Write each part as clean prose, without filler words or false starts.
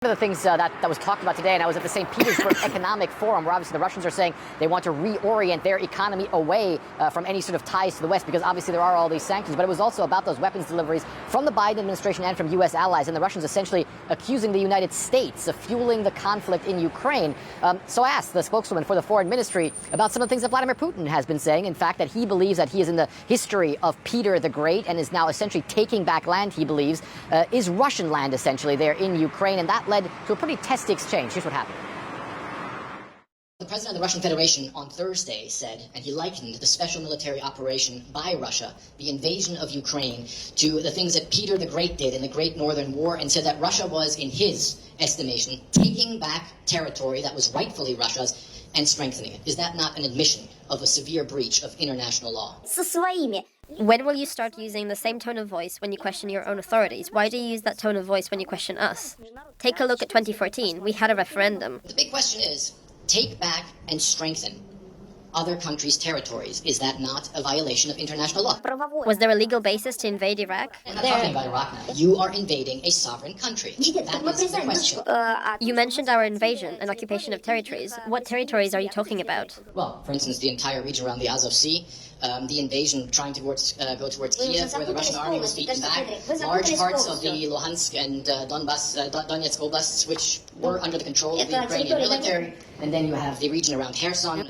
One of the things that was talked about today, and I was at the St. Petersburg Economic Forum, where obviously the Russians are saying they want to reorient their economy away from any sort of ties to the West, because obviously there are all these sanctions. But it was also about those weapons deliveries from the Biden administration and from U.S. allies, and the Russians essentially accusing the United States of fueling the conflict in Ukraine. So I asked the spokeswoman for the foreign ministry about some of the things that Vladimir Putin has been saying. In fact, that he believes that he is in the history of Peter the Great and is now essentially taking back land he believes is Russian land, essentially, there in Ukraine, and that led to a pretty testy exchange. Here's what happened. The president of the Russian Federation on Thursday said, and he likened the special military operation by Russia, the invasion of Ukraine, to the things that Peter the Great did in the Great Northern War, and said that Russia was, in his estimation, taking back territory that was rightfully Russia's and strengthening it. Is that not an admission of a severe breach of international law? When will you start using the same tone of voice when you question your own authorities? Why do you use that tone of voice when you question us? Take a look at 2014. We had a referendum. The big question is, take back and strengthen other countries' territories. Is that not a violation of international law? Was there a legal basis to invade Iraq? I'm not talking about Iraq now. You are invading a sovereign country. That is the question. You mentioned our invasion and occupation of territories. What territories are you talking about? Well, for instance, the entire region around the Azov Sea, the invasion trying to go towards Kiev, where the Russian army was beaten back, large parts of the Luhansk and Donetsk oblasts, which were under the control of the Ukrainian military, and then you have the region around Kherson.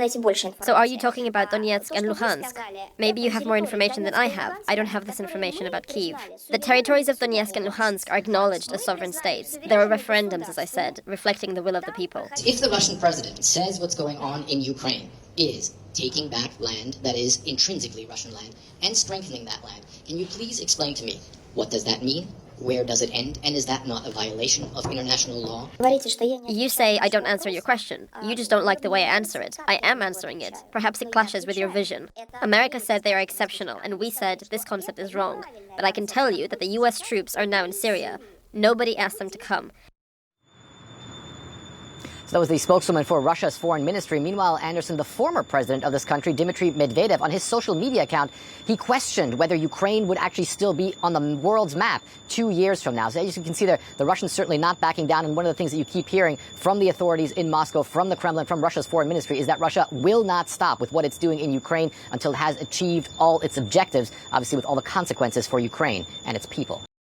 So are you talking about Donetsk and Luhansk? Maybe you have more information than I have. I don't have this information about Kyiv. The territories of Donetsk and Luhansk are acknowledged as sovereign states. There are referendums, as I said, reflecting the will of the people. If the Russian president says what's going on in Ukraine is taking back land that is intrinsically Russian land and strengthening that land, can you please explain to me, what does that mean? Where does it end? And is that not a violation of international law? You say I don't answer your question. You just don't like the way I answer it. I am answering it. Perhaps it clashes with your vision. America said they are exceptional, and we said this concept is wrong. But I can tell you that the US troops are now in Syria. Nobody asked them to come. So that was the spokeswoman for Russia's foreign ministry. Meanwhile, Anderson, the former president of this country, Dmitry Medvedev, on his social media account, he questioned whether Ukraine would actually still be on the world's map 2 years from now. So as you can see there, the Russians certainly not backing down. And one of the things that you keep hearing from the authorities in Moscow, from the Kremlin, from Russia's foreign ministry, is that Russia will not stop with what it's doing in Ukraine until it has achieved all its objectives, obviously with all the consequences for Ukraine and its people.